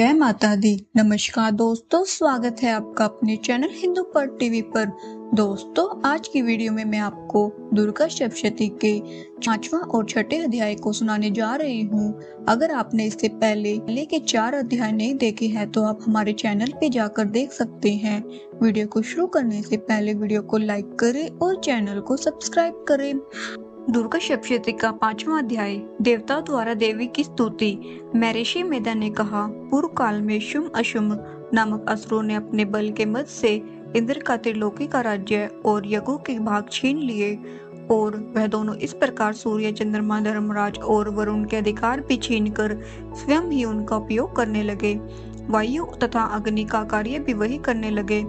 जय माता दी। नमस्कार दोस्तों, स्वागत है आपका अपने चैनल हिंदू पर टीवी पर। दोस्तों, आज की वीडियो में मैं आपको दुर्गा सप्तशती के 5वां और 6ठे अध्याय को सुनाने जा रही हूँ। अगर आपने इससे पहले के 4 अध्याय नहीं देखे हैं तो आप हमारे चैनल पे जाकर देख सकते हैं। वीडियो को शुरू करने से पहले वीडियो को लाइक करें और चैनल को सब्सक्राइब करें। दुर्गा सप्तशती का 5वां अध्याय। देवता द्वारा देवी की स्तुति। महर्षि मेधा ने कहा, पूर्व काल में शुम्भ अशुम्भ नामक असुरों ने अपने बल के मद से इंद्र का त्रिलोकी का राज्य और यज्ञों के भाग छीन लिए, और वह दोनों इस प्रकार सूर्य, चंद्रमा, धर्मराज और वरुण के अधिकार भी छीनकर स्वयं ही उनका उपयोग करने लगे। वायु तथा अग्नि का कार्य भी वही करने लगे,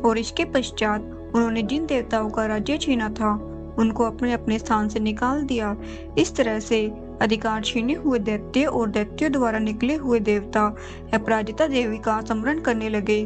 और इसके पश्चात उन्होंने जिन देवताओं का राज्य छीना था उनको अपने अपने स्थान से निकाल दिया। इस तरह से अधिकार छीने हुए दैत्य और दैत्यों द्वारा निकले हुए देवता अपराजिता देवी का स्मरण करने लगे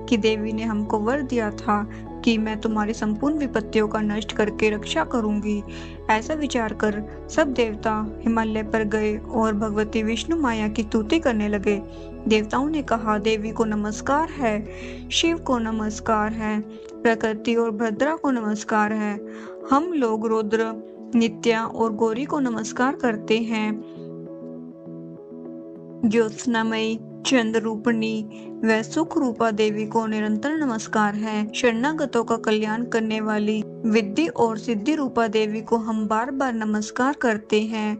कि देवी ने हमको वर दिया था कि मैं तुम्हारी संपूर्ण विपत्तियों का नष्ट करके रक्षा करूंगी। ऐसा विचार कर सब देवता हिमालय पर गए और भगवती विष्णु माया की स्तुति करने लगे। देवताओं ने कहा, देवी को नमस्कार है, शिव को नमस्कार है, प्रकृति और भद्रा को नमस्कार है। हम लोग रुद्र, नित्या और गौरी को नमस्कार करते हैं। ज्योत्सनामयी, चंद्र रूपणी व सुख रूपा देवी को निरंतर नमस्कार है। शरणागतों का कल्याण करने वाली विद्धि और सिद्धि रूपा देवी को हम बार बार नमस्कार करते हैं।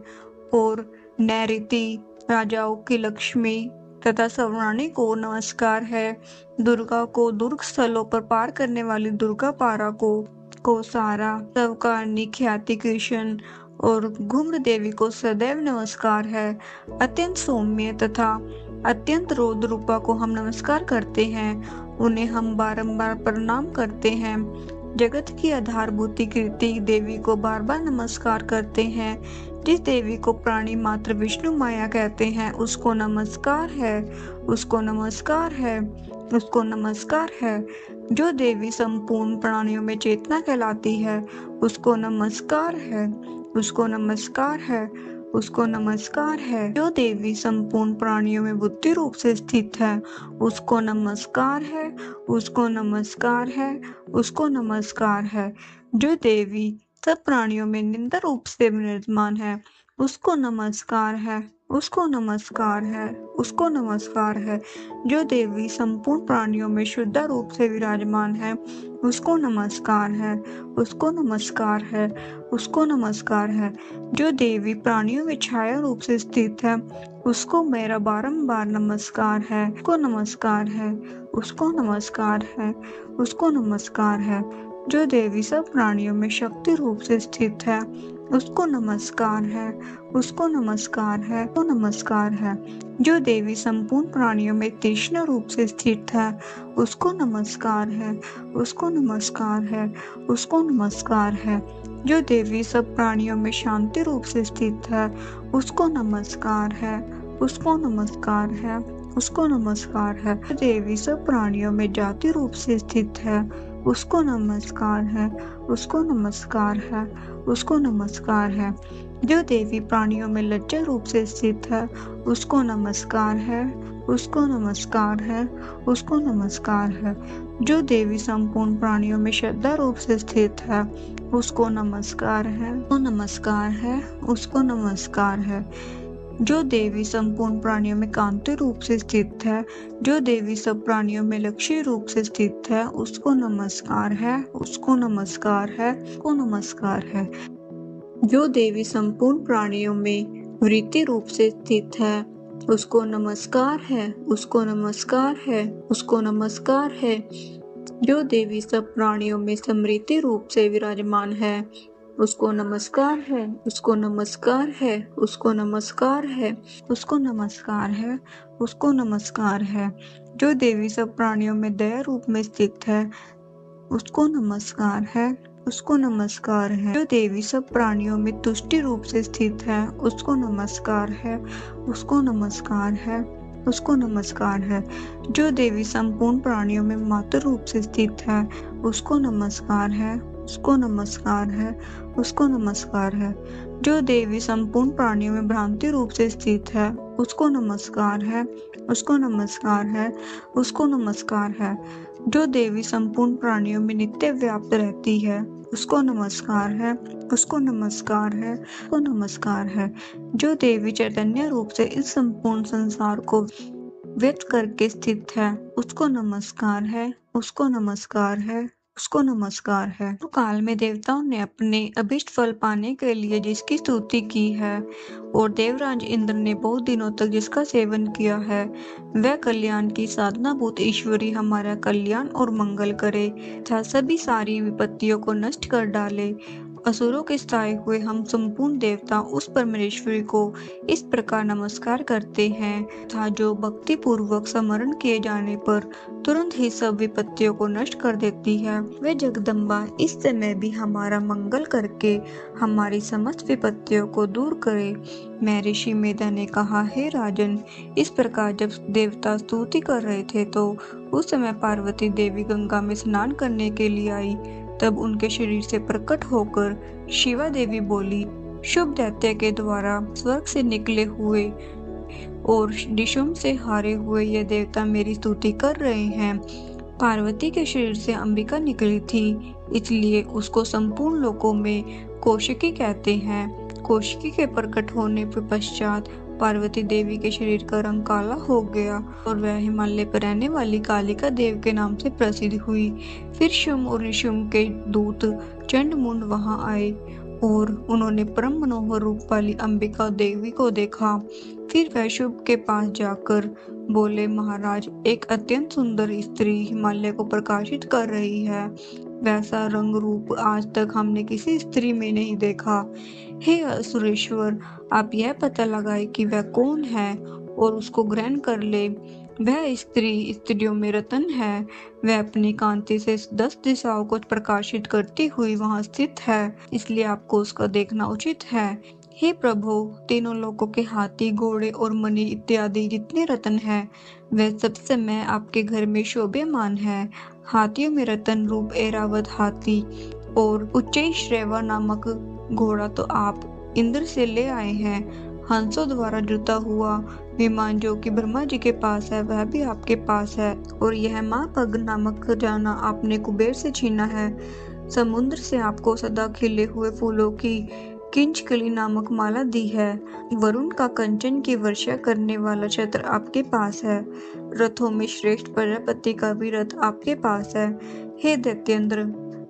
और नैऋति, राजाओं की लक्ष्मी तथा सर्वरानी को नमस्कार है। दुर्गा को दुर्ग स्थलों पर पार करने वाली दुर्गा पारा को सारा, सबकारनी ख्याति कृष्ण और घुम्र देवी को सदैव नमस्कार है। अत्यंत सौम्य तथा अत्यंत रौद्र रूपा को हम नमस्कार करते हैं, उन्हें हम बारंबार प्रणाम करते हैं। जगत की आधारभूत कीर्ति देवी को बार बार नमस्कार करते हैं। जिस देवी को प्राणी मात्र विष्णु माया कहते हैं उसको नमस्कार है, उसको नमस्कार है, उसको नमस्कार है। जो देवी संपूर्ण प्राणियों में चेतना कहलाती है उसको नमस्कार है, उसको नमस्कार है, उसको नमस्कार है। जो देवी संपूर्ण प्राणियों में बुद्धि रूप से स्थित है उसको नमस्कार है, उसको नमस्कार है, उसको नमस्कार है। जो देवी सब प्राणियों में निंदा रूप से विराजमान है उसको नमस्कार है, उसको नमस्कार है, उसको नमस्कार है। जो देवी संपूर्ण प्राणियों में शुद्ध रूप से विराजमान है उसको नमस्कार है, उसको नमस्कार है, उसको नमस्कार है। जो देवी प्राणियों में छाया रूप से स्थित है उसको मेरा बारंबार नमस्कार है, उसको नमस्कार है, उसको नमस्कार है, उसको नमस्कार है। जो देवी सब प्राणियों में शक्ति रूप से स्थित है उसको नमस्कार है, उसको नमस्कार है, उसको नमस्कार है। जो देवी संपूर्ण प्राणियों में तीक्ष्ण रूप से स्थित है उसको नमस्कार है, उसको नमस्कार है, उसको नमस्कार है। जो देवी सब प्राणियों में शांति रूप से स्थित है उसको नमस्कार है, उसको नमस्कार है, उसको नमस्कार है। जो देवी सब प्राणियों में जाति रूप से स्थित है उसको नमस्कार है, उसको नमस्कार है, उसको नमस्कार है। जो देवी प्राणियों में लज्जा रूप से स्थित है उसको नमस्कार है, उसको नमस्कार है, उसको नमस्कार है। जो देवी संपूर्ण प्राणियों में श्रद्धा रूप से स्थित है उसको नमस्कार है, उसको नमस्कार है, उसको नमस्कार है। जो देवी संपूर्ण प्राणियों में कांति रूप से स्थित है, जो देवी सब प्राणियों में लक्ष्य रूप से स्थित है उसको नमस्कार है, उसको नमस्कार है, उसको नमस्कार है। जो देवी संपूर्ण प्राणियों में वृत्ति रूप से स्थित है उसको नमस्कार है, उसको नमस्कार है, उसको नमस्कार है। जो देवी सब प्राणियों में स्मृति रूप से विराजमान है उसको नमस्कार है, उसको नमस्कार है, उसको नमस्कार है, उसको नमस्कार है, उसको नमस्कार है। जो देवी सब प्राणियों में दया रूप में स्थित है उसको नमस्कार है, उसको नमस्कार है। जो देवी सब प्राणियों में तुष्टि रूप से स्थित है उसको नमस्कार है, उसको नमस्कार है, उसको नमस्कार है। जो देवी संपूर्ण प्राणियों में मातृ रूप से स्थित है उसको नमस्कार है, उसको नमस्कार है, उसको नमस्कार है। जो देवी संपूर्ण प्राणियों में भ्रांति रूप से स्थित है उसको नमस्कार है, उसको नमस्कार है, उसको नमस्कार है। जो देवी संपूर्ण प्राणियों में नित्य व्याप्त रहती है, उसको नमस्कार है, उसको नमस्कार है, उसको नमस्कार है। जो देवी चैतन्य रूप से इस संपूर्ण संसार को व्यक्त करके स्थित है, उसको नमस्कार है, उसको नमस्कार है, उसको नमस्कार है। तो काल में देवताओं ने अपने अभिष्ट फल पाने के लिए जिसकी स्तुति की है और देवराज इंद्र ने बहुत दिनों तक जिसका सेवन किया है, वह कल्याण की साधना भूत ईश्वरी हमारा कल्याण और मंगल करे तथा सभी सारी विपत्तियों को नष्ट कर डाले। असुरों के स्थाये हुए हम संपूर्ण देवता उस परमेश्वरी को इस प्रकार नमस्कार करते हैं तथा जो भक्ति पूर्वक स्मरण किए जाने पर तुरंत ही सब विपत्तियों को नष्ट कर देती है। वे जगदम्बा इस समय भी हमारा मंगल करके हमारी समस्त विपत्तियों को दूर करे। मैं ऋषि मेधा ने कहा, हे राजन, इस प्रकार जब देवता स्तुति कर रहे थे तो उस समय पार्वती देवी गंगा में स्नान करने के लिए आई। तब उनके शरीर से प्रकट होकर शिवा देवी बोली, शुभ दैत्य के द्वारा स्वर्ग से निकले हुए और दिशुम से हारे हुए ये देवता मेरी स्तुति कर रहे हैं। पार्वती के शरीर से अंबिका निकली थी, इसलिए उसको संपूर्ण लोकों में कौशिकी कहते हैं। कौशिकी के प्रकट होने के पश्चात पार्वती देवी के शरीर का रंग काला हो गया और वह हिमालय पर रहने वाली कालिका देव के नाम से प्रसिद्ध हुई। फिर शुम और निशुम के दूत चंडमुंड वहां आए और उन्होंने परम मनोहर रूप वाली अंबिका देवी को देखा। फिर वह शुभ के पास जाकर बोले, महाराज, एक अत्यंत सुंदर स्त्री हिमालय को प्रकाशित कर रही है। वैसा रंग रूप आज तक हमने किसी स्त्री में नहीं देखा। हे असुरेश्वर, आप यह पता लगाए कि वह कौन है और उसको ग्रहण कर ले। वह स्त्री स्त्रियों में रतन है। वह अपनी कांति से 10 दिशाओं को प्रकाशित करती हुई वहां स्थित है, इसलिए आपको उसका देखना उचित है। हे प्रभु, तीनों लोकों के हाथी, घोड़े और मणि इत्यादि जितने रतन हैं, वह सब समय आपके घर में शोभ्यमान है। हाथियों में रतन रूप ऐरावत हाथी और उच्चैश्रवा नामक घोड़ा तो आप इंद्र से ले आए हैं। हंसों द्वारा जुता हुआ विमान जो कि ब्रह्मा जी के पास है, वह भी आपके पास है। और यह महापग नामक खजाना आपने कुबेर से छीना है। समुद्र से आपको सदा खिले हुए फूलों की किंचकली नामक माला दी है। वरुण का कंचन की वर्षा करने वाला छत्र आपके पास है। रथों में श्रेष्ठ प्रजापति का भी रथ आपके पास है। हे दैत्येंद्र,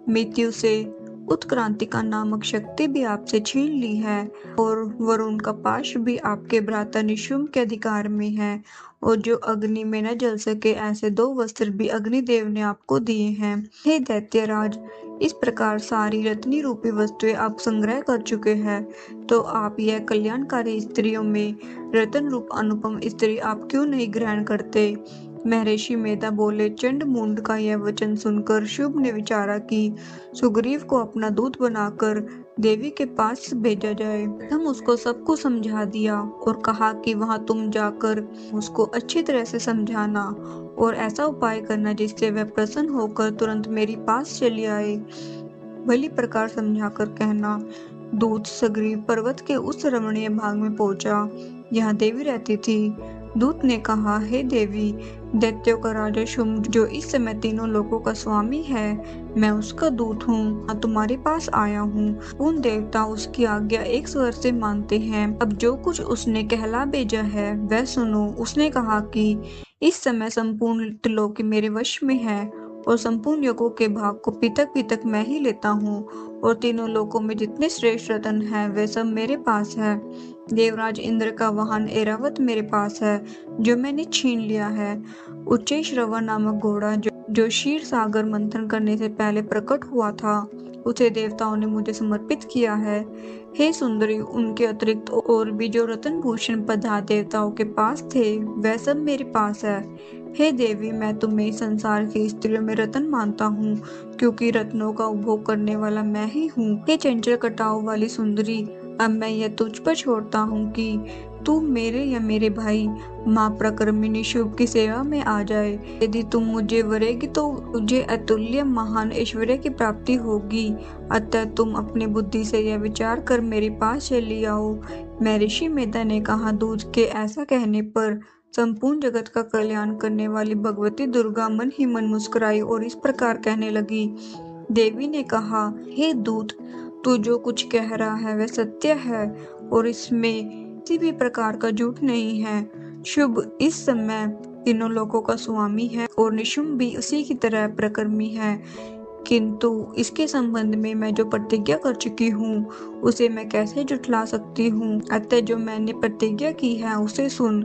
मृत्यु से उत्क्रांतिका नामक शक्ति भी आपसे छीन ली है और वरुण का पाश भी आपके भ्राता निशुम्भ के अधिकार में है। और जो अग्नि में न जल सके ऐसे 2 वस्त्र भी अग्निदेव ने आपको दिए हैं। हे दैत्यराज, इस प्रकार सारी रत्नी रूपी वस्तुएं आप संग्रह कर चुके हैं, तो आप यह कल्याणकारी स्त्रियों में रतन रूप अनुपम स्त्री आप क्यों नहीं ग्रहण करते? महर्षि मेधा बोले, चंडमुंड का यह वचन सुनकर शुभ ने विचारा कि सुग्रीव को अपना दूत बनाकर देवी के पास भेजा जाए। हम उसको सब कुछ समझा दिया और कहा कि वहां तुम जाकर उसको अच्छी तरह से समझाना और ऐसा उपाय करना जिससे वह प्रसन्न होकर तुरंत मेरे पास चली आए। भली प्रकार समझाकर कहना। दूत सुग्रीव पर्वत के उस रमणीय भाग में पहुंचा जहाँ देवी रहती थी। दूत ने कहा, हे देवी, दैत्यों का राजा शुम्भ जो इस समय तीनों लोकों का स्वामी है, मैं उसका दूत हूँ, तुम्हारे पास आया हूँ। उन देवता उसकी आज्ञा एक स्वर से मानते हैं। अब जो कुछ उसने कहला भेजा है वह सुनो। उसने कहा कि इस समय संपूर्ण त्रिलोक मेरे वश में है और संपूर्ण योगों के भाग को पृथक पृथक मैं ही लेता हूँ और तीनों लोकों में जितने श्रेष्ठ रत्न हैं वे सब मेरे पास है। देवराज इंद्र का वाहन ऐरावत मेरे पास है जो मैंने छीन लिया है। उच्चैश्रवा नामक घोड़ा जो क्षीर सागर मंथन करने से पहले प्रकट हुआ था, उसे देवताओं ने मुझे समर्पित किया है। हे सुंदरी, उनके अतिरिक्त और भी जो रत्न भूषण पदार्थ देवताओं के पास थे वह सब मेरे पास है। हे देवी, मैं तुम्हें संसार की स्त्रियों में रत्न मानता हूँ क्योंकि रत्नों का उपभोग करने वाला मैं ही हूँ। हे चंचल कटाव वाली सुंदरी, अब मैं यह तुझ पर छोड़ता हूँ कि तू मेरे या मेरे भाई महाप्रक्रमिनी शुभ की सेवा में आ जाए। यदि तुम मुझे वरेगी तो मुझे अतुल्य महान ऐश्वर्य की प्राप्ति होगी। अतः तुम अपनी बुद्धि से यह विचार कर मेरे पास चली आओ। महर्षि मेधा ने कहा, दूत के ऐसा कहने पर संपूर्ण जगत का कल्याण करने वाली भगवती दुर्गा मन ही मन मुस्कुराई और इस प्रकार कहने लगी। देवी ने कहा, हे दूत, तू जो कुछ कह रहा है वह सत्य है और इसमें किसी भी प्रकार का झूठ नहीं है। शुभ इस समय तीनों लोकों का स्वामी है और निशुंभ भी उसी की तरह प्रकर्मी है, किंतु इसके संबंध में मैं जो प्रतिज्ञा कर चुकी हूँ उसे मैं कैसे जुटला सकती हूँ। अतः जो मैंने प्रतिज्ञा की है उसे सुन।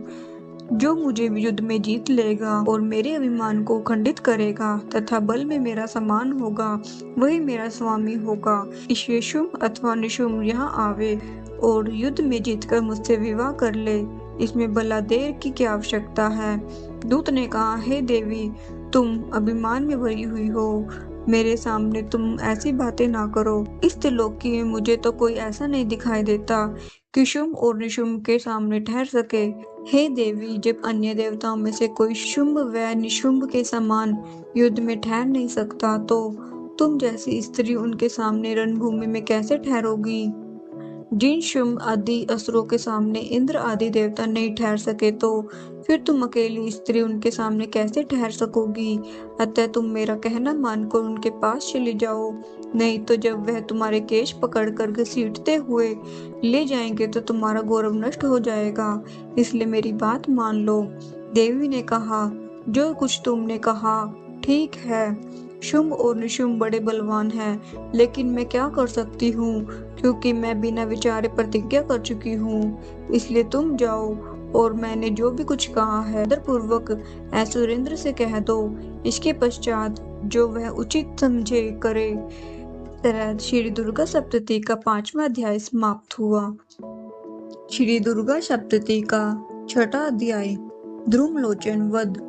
जो मुझे युद्ध में जीत लेगा और मेरे अभिमान को खंडित करेगा तथा बल में मेरा समान होगा, वही मेरा स्वामी होगा। इसलिए शुंभ अथवा निशुंभ यहाँ आवे और युद्ध में जीतकर मुझसे विवाह कर ले। इसमें भला देर की क्या आवश्यकता है। दूत ने कहा, हे देवी, तुम अभिमान में भरी हुई हो, मेरे सामने तुम ऐसी बातें ना करो। इस त्रिलोकी में मुझे तो कोई ऐसा नहीं दिखाई देता कि शुंभ और निशुंभ के सामने ठहर सके। हे देवी, जब अन्य देवताओं में से कोई शुंभ व निशुंभ के समान युद्ध में ठहर नहीं सकता, तो तुम जैसी स्त्री उनके सामने रणभूमि में कैसे ठहरोगी। जिन शुंभ आदि असुरों के सामने इंद्र आदि देवता नहीं ठहर सके, तो फिर तुम अकेली स्त्री उनके सामने कैसे ठहर सकोगी। अतः तुम मेरा कहना मानकर उनके पास चली जाओ, नहीं तो जब वह तुम्हारे केश पकड़कर घसीटते हुए ले जाएंगे तो तुम्हारा गौरव नष्ट हो जाएगा। इसलिए मेरी बात मान लो। देवी ने कहा, जो कुछ तुमने कहा ठीक है। शुंभ और निशुंभ बड़े बलवान हैं, लेकिन मैं क्या कर सकती हूँ, क्योंकि मैं बिना विचारे प्रतिज्ञा कर चुकी हूँ। इसलिए तुम जाओ और मैंने जो भी कुछ कहा है आदरपूर्वक ऐश्वर्येंद्र से कह दो। इसके पश्चात जो वह उचित समझे करे। तरह श्री दुर्गा सप्तती का 5वां अध्याय समाप्त हुआ। श्री दुर्गा सप्तती का 6वां अध्याय, ध्रुमलोचन वध।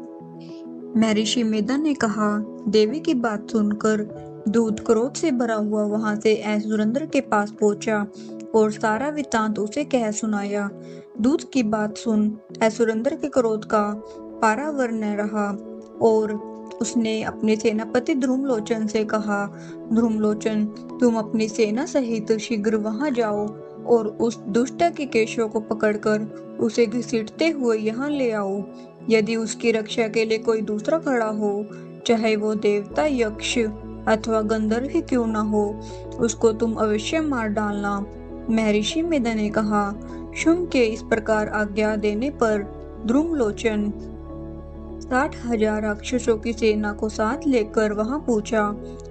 महर्षि मेधा ने कहा, देवी की बात सुनकर दूत क्रोध से भरा हुआ वहां से ऐश्वर्येंद्र के पास पहुंचा और सारा वृत्तांत उसे कह सुनाया। दूत की बात सुन ऐश्वर्येंद्र के क्रोध का पारावार न रहा और उसने अपने सेनापति ध्रुमलोचन से कहा, ध्रुमलोचन, तुम अपनी सेना सहित शीघ्र वहां जाओ और उस दुष्ट के केशों को पकड़कर उसे घसीटते हुए यहाँ ले आओ। यदि उसकी रक्षा के लिए कोई दूसरा खड़ा हो, चाहे वो देवता, यक्ष अथवा गंधर्व ही क्यों न हो, उसको तुम अवश्य मार डालना। महर्षि मेधा ने कहा। शुंभ के इस प्रकार आज्ञा देने पर ध्रुमलोचन 60,000 राक्षसों की सेना को साथ लेकर वहां पहुंचा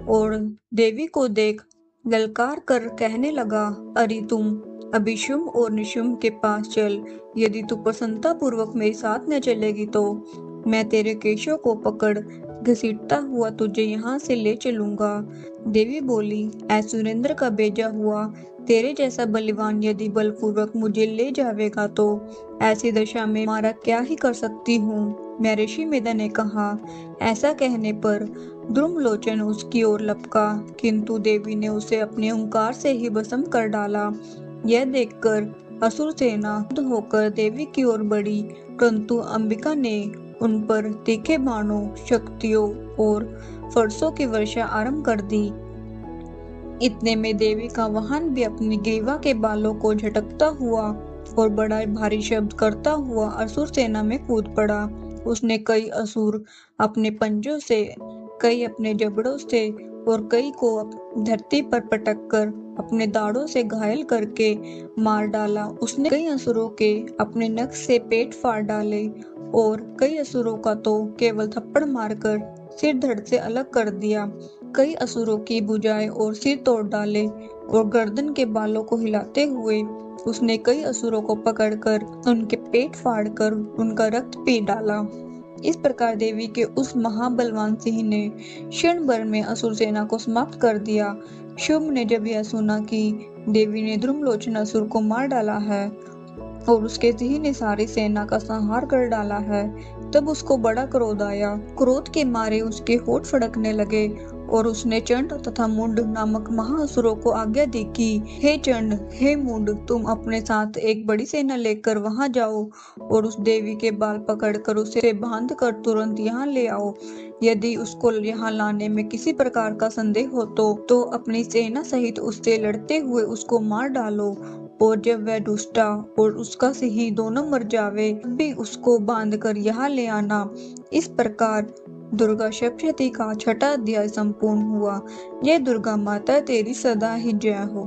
और देवी को देख ललकार कर कहने लगा, अरे तुम अभी शुंभ और निशुंभ के पास चल। यदि तू प्रसन्नता पूर्वक मेरे साथ न चलेगी तो मैं तेरे केशों को पकड़ घसीटता हुआ तुझे यहाँ से ले चलूंगा। देवी बोली, ऐश्वर्येंद्र का भेजा हुआ तेरे जैसा बलवान यदि बलपूर्वक मुझे ले जावेगा तो ऐसी दशा में मारा क्या ही कर सकती हूँ। महर्षि मेधा ने कहा। ऐसा कहने पर ध्रुमलोचन उसकी ओर लपका, किंतु देवी ने उसे अपने ओंकार से ही भस्म कर डाला। यह देखकर असुर सेना क्रुद्ध होकर देवी की ओर बढ़ी, परंतु अंबिका ने उन पर तीखे बाणों, शक्तियों और फरसों की वर्षा आरंभ कर दी। इतने में देवी का वाहन भी अपनी ग्रीवा के बालों को झटकता हुआ और बड़ा भारी शब्द करता हुआ असुर सेना में कूद पड़ा। उसने कई असुर अपने पंजों से, कई अपने जबड़ों से और कई को धरती पर पटक कर अपने दाढ़ों से घायल करके मार डाला। उसने कई असुरों के अपने नख से पेट फाड़ डाले और कई असुरों का तो केवल थप्पड़ मारकर सिर धड़ से अलग कर दिया। कई असुरों की भुजाएं और सिर तोड़ डाले और गर्दन के बालों को हिलाते हुए उसने कई असुरों को पकड़कर उनके पेट फाड़कर उनका रक्त पी डाला। इस प्रकार देवी के उस महाबलवान सिंह ने क्षण भर में असुर सेना को समाप्त कर दिया। शुंभ ने जब यह सुना कि देवी ने ध्रुमलोचन असुर को मार डाला है और उसके सिंह ने सारी सेना का संहार कर डाला है, तब उसको बड़ा क्रोध आया। क्रोध के मारे उसके होठ फड़कने लगे और उसने चंड तथा मुंड नामक महाअसुरों को आज्ञा दी कि हे चंड, हे मुंड, तुम अपने साथ एक बड़ी सेना लेकर वहां जाओ और उस देवी के बाल पकड़कर उसे बांध कर तुरंत यहाँ ले आओ। यदि उसको यहाँ लाने में किसी प्रकार का संदेह हो तो अपनी सेना सहित उससे लड़ते हुए उसको मार डालो, और जब वह दुष्टा और उसका सिंह दोनों मर जावे तब भी उसको बांध कर यहाँ ले आना। इस प्रकार दुर्गा सप्तशती का छठा अध्याय संपूर्ण हुआ। जय दुर्गा माता, तेरी सदा ही जय हो।